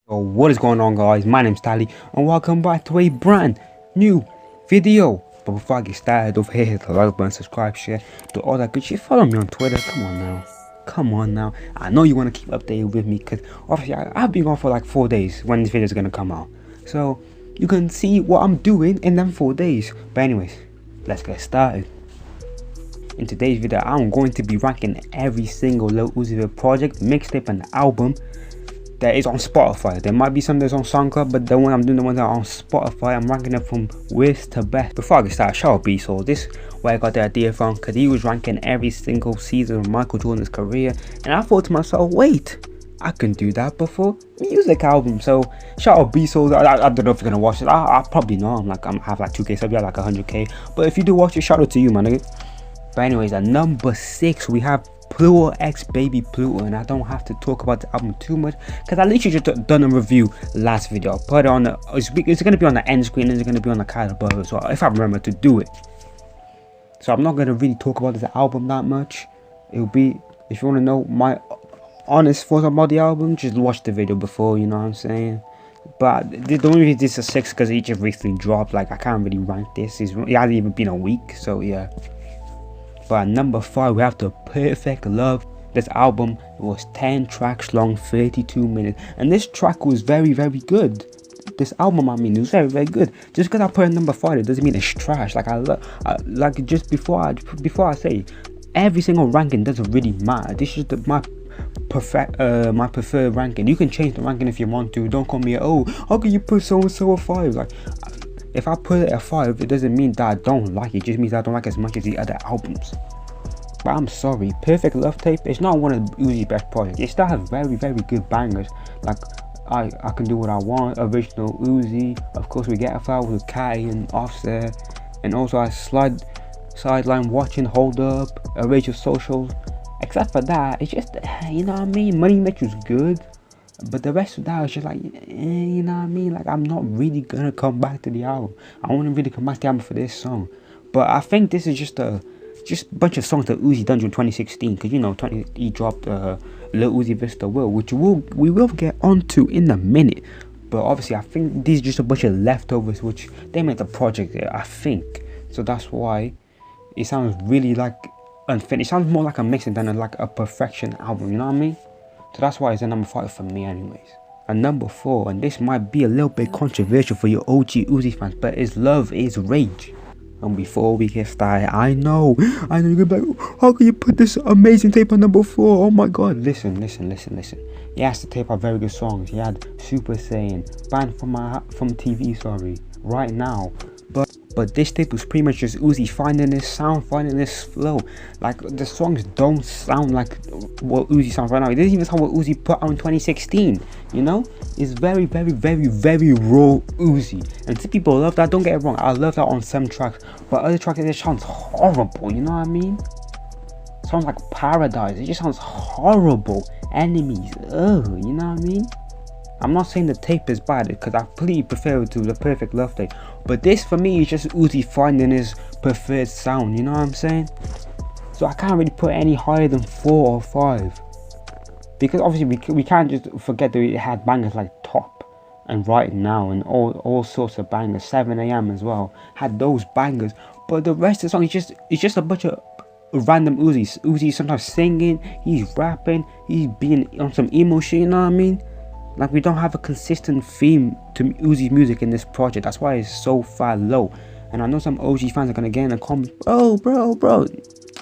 So what is going on, guys? My name's Tally and welcome back to a brand new video. But before I get started, over here hit the like button, subscribe, share, do all that good shit. Follow me on Twitter. Come on now. I know you want to keep updated with me because obviously I've been gone for like 4 days when this video is gonna come out, so you can see what I'm doing in them 4 days. But anyways, let's get started. In today's video, I'm going to be ranking every single Lil Uzi Vert project, mixtape, and album that is on Spotify. There might be some that's on SoundCloud, but the one I'm doing, the ones that are on Spotify, I'm ranking them from worst to best. Before I get started, shout out B-Soul. This is where I got the idea from, because he was ranking every single season of Michael Jordan's career, and I thought to myself, wait, I can do that before music album. So shout out B-Soul. I don't know if you're gonna watch it. I probably know. I have like 2K subs, like 100K. But if you do watch it, shout out to you, man. But anyways, at number 6 we have Pluto X Baby Pluto, and I don't have to talk about the album too much because I literally just done a review last video. I'll put it on the it's gonna be on the end screen, and it's gonna be on the card above it, so if I remember to do it. So I'm not gonna really talk about this album that much. It'll be, if you want to know my honest thoughts about the album, just watch the video before, you know what I'm saying. But the only reason this is a 6 because it just recently dropped. Like, I can't really rank this. It hasn't even been a week, so yeah. But at number 5 we have The Perfect Love. This album was 10 tracks long, 32 minutes, and this track was very good. This album, I mean, it was very good. Just because I put it at number 5, it doesn't mean it's trash. Like, like, just before I say, every single ranking doesn't really matter. This is my preferred ranking. You can change the ranking if you want to. Don't call me, oh, how can you put so and so a 5? Like, if I put it at 5, it doesn't mean that I don't like it. It just means I don't like it as much as the other albums. But I'm sorry, Perfect Love Tape is not one of Uzi's best projects. It still has very good bangers. Like, I Can Do What I Want, Original Uzi. Of course, We Get a Flower with Catty and Offset. And also I Sideline Watching, Hold Up, Erasure Social. Except for that, it's just, you know what I mean? Money Mitchell's good. But the rest of that was just like, you know what I mean? Like, I'm not really gonna come back to the album. I want to really come back to the album for this song. But I think this is just a bunch of songs that Uzi done in 2016. Because, you know, he dropped Lil Uzi Vert Will, which we will get onto in a minute. But obviously, I think these are just a bunch of leftovers, which they made the project, I think. So that's why it sounds really like unfinished. It sounds more like a mixing than like a perfection album, you know what I mean? So that's why it's a number 5 for me anyways. And number 4, and this might be a little bit controversial for your OG Uzi fans, but it's Love Is Rage. And before we get started, I know you're gonna be like, how can you put this amazing tape on number 4? Oh my god. Listen. Yes, the tape had very good songs. He had Super Saiyan, banned from TV, sorry, Right Now. But this tape was pretty much just Uzi finding his sound, finding his flow. Like, the songs don't sound like what Uzi sounds right now. It doesn't even sound what Uzi put out in 2016, you know? It's very raw Uzi. And some people love that, don't get it wrong. I love that on some tracks. But other tracks, it just sounds horrible, you know what I mean? It sounds like Paradise. It just sounds horrible. Enemies, ugh, you know what I mean? I'm not saying the tape is bad, because I completely prefer it to The Perfect Love Tape. But this, for me, is just Uzi finding his preferred sound, you know what I'm saying? So I can't really put any higher than 4 or 5. Because obviously we can't just forget that it had bangers like Top and Right Now and all sorts of bangers. 7 AM as well had those bangers. But the rest of the song is just a bunch of random Uzis. Uzi sometimes singing, he's rapping, he's being on some emo shit, you know what I mean? Like, we don't have a consistent theme to Uzi's music in this project. That's why it's so far low. And I know some OG fans are gonna get in a comment, bro.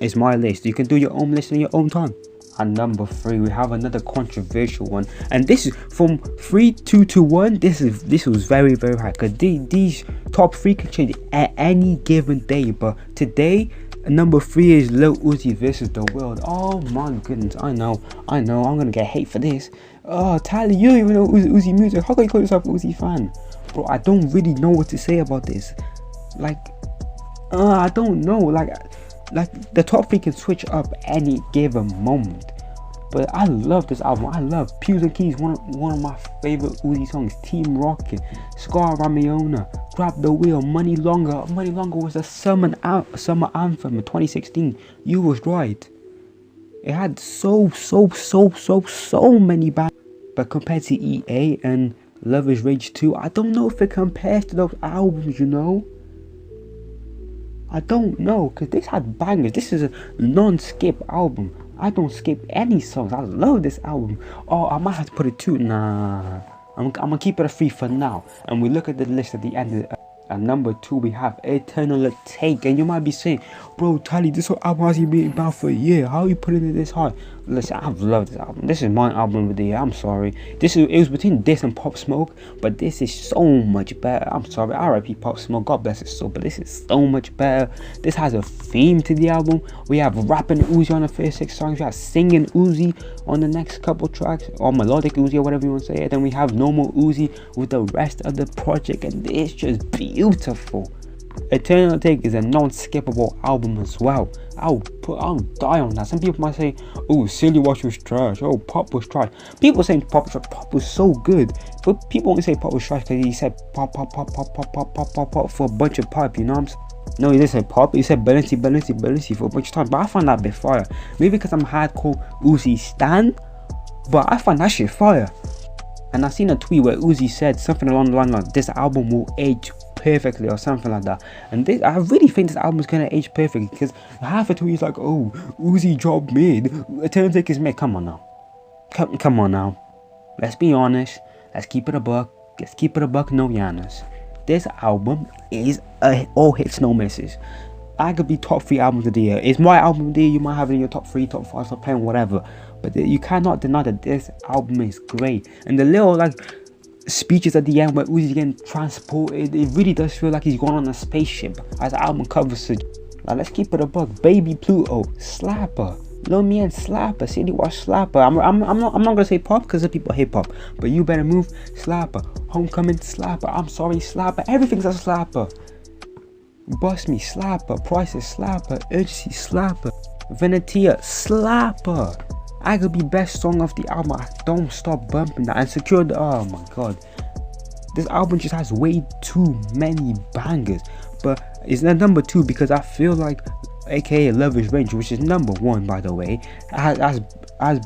It's my list. You can do your own list in your own time. At number 3, we have another controversial one. And this is from 3, 2 to 1. This was very high. Because these top 3 can change at any given day. But today, number 3 is Lil Uzi versus the World. Oh my goodness, I know, I'm gonna get hate for this. Oh, Tyler, you don't even know Uzi music. How can you call yourself an Uzi fan? Bro, I don't really know what to say about this. Like, I don't know. Like the top 3 can switch up any given moment. But I love this album. I love Pews and Keys, one of my favorite Uzi songs. Team Rocket, Scar Ramiona, Grab the Wheel, Money Longer. Money Longer was a summer anthem in 2016. You was right. It had so many bangers. But compared to EA and Love is Rage 2, I don't know if it compares to those albums, you know. I don't know, because this had bangers. This is a non-skip album. I don't skip any songs. I love this album. Oh, I might have to put it 2. Nah, I'm gonna keep it a 3 for now. And we look at the list at the end. At number 2, we have Eternal Take. And you might be saying, bro, Tally, this whole album hasn't been about for a year. How are you putting it this high? Listen, I've loved this album. This is my album of the year. I'm sorry. It was between this and Pop Smoke, but this is so much better. I'm sorry. R.I.P. Pop Smoke. God bless his soul. But this is so much better. This has a theme to the album. We have rapping Uzi on the first 6 songs. We have singing Uzi on the next couple tracks, or melodic Uzi, or whatever you want to say it. Then we have normal Uzi with the rest of the project, and it's just beautiful. Eternal Take is a non-skippable album as well. I'll die on that. Some people might say, oh, Silly Wash was trash, oh, Pop was trash. People saying Pop was trash. Pop was so good, but people only say Pop was trash because he said pop for a bunch of pop, you know what I'm saying? No, he didn't say pop, he said Balenci for a bunch of times, but I find that a bit fire. Maybe because I'm hardcore Uzi stan, but I find that shit fire. And I seen a tweet where Uzi said something along the line like, this album will age perfectly or something like that. And I really think this album is gonna age perfectly, because half a tweet is like, oh, Uzi dropped mid, Eternal Take is mid. Come on now. Come on now. Let's be honest. Let's keep it a buck. Let's keep it a buck, no Giannis. This album is all hits, no misses. I could be top 3 albums of the year. It's my album of the year. You might have it in your top 3, top 5, top 10, whatever. But you cannot deny that this album is great. And the little like speeches at the end where Uzi's getting transported, it really does feel like he's going on a spaceship, as the album cover suggests. Like, let's keep it a buck. Baby Pluto, slapper. Lil Man, slapper. Silly Wash, slapper. I'm not gonna say pop because the people hate pop, but You Better Move, slapper. Homecoming, slapper. I'm Sorry, slapper. Everything's a slapper. Bust Me, slapper. Prices, slapper. Urgency, slapper. Venetia, slapper. I Could Be best song of the album. I don't stop bumping that. And Secured, oh my god, this album just has way too many bangers. But it's not number 2 because I feel like aka Love is Rage, which is number 1 by the way, has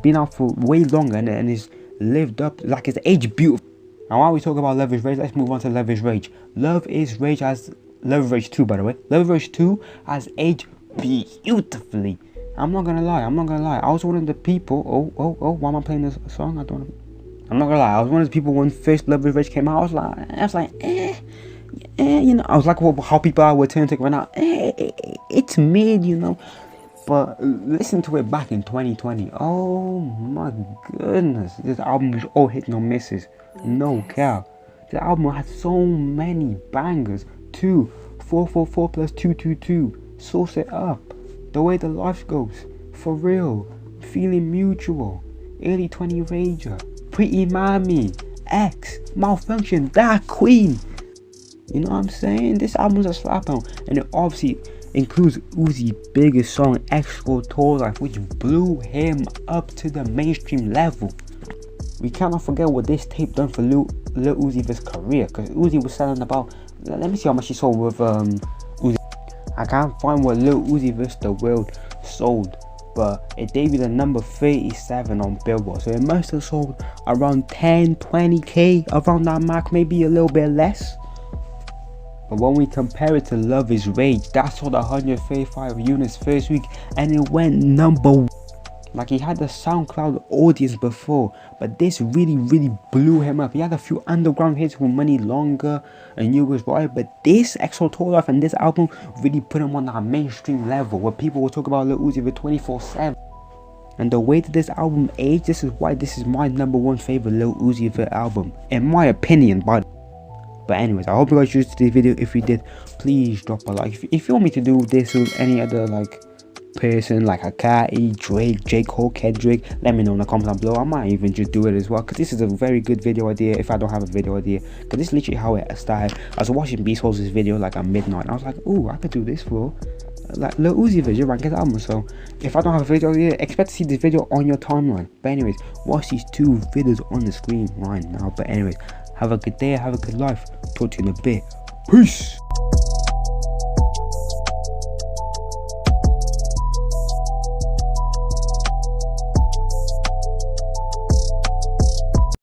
been out for way longer and is lived up, like it's aged beautiful. Now while we talk about Love is Rage, let's move on to Love is Rage. Love is Rage 2 by the way. Love is Rage 2 has aged beautifully. I'm not gonna lie. I was one of the people. Oh, why am I playing this song? I'm not gonna lie. I was one of the people when first Love is Rage came out. I was like, you know. I was like, how people are with Eternal Take right now. It's mid, you know. But listen to it back in 2020. Oh my goodness, this album was all hit, no misses, no care. The album had so many bangers. 2, 444 plus 222. Source It Up. The Way the Life Goes, For Real, Feeling Mutual, Early 20 Rager, Pretty Mommy, X, Malfunction, That Queen. You know what I'm saying? This album's a slap on, and it obviously includes Uzi's biggest song, Extra Tour Life, which blew him up to the mainstream level. We cannot forget what this tape done for Lil Uzi Vert's career, because Uzi was selling about, let me see how much he sold with Uzi. I can't find what Lil Uzi Vert the World sold, but it debuted at number 37 on Billboard, so it must have sold around 10-20k, around that mark, maybe a little bit less. But when we compare it to Love is Rage, that sold 135 units first week and it went number 1. Like, he had the SoundCloud audience before, but this really blew him up. He had a few underground hits with Money Longer and You Was Right, but this Exo Tour Life and this album really put him on that mainstream level where people will talk about Lil Uzi Vert 24/7. And the way that this album aged, this is why this is my number 1 favorite Lil Uzi Vert album, in my opinion. But anyways, I hope you guys used this video. If you did, please drop a like. If you want me to do this with any other like person like Akai, Drake, J. Cole, Kendrick, let me know in the comments down below. I might even just do it as well, because this is a very good video idea if I don't have a video idea, because this is literally how it started. I was watching Beast Hole's video like at midnight and I was like, oh, I could do this for like Lil Uzi Vert rank his album. So if I don't have a video idea, expect to see this video on your timeline. But anyways, watch these 2 videos on the screen right now. But anyways, have a good day, have a good life. Talk to you in a bit. Peace.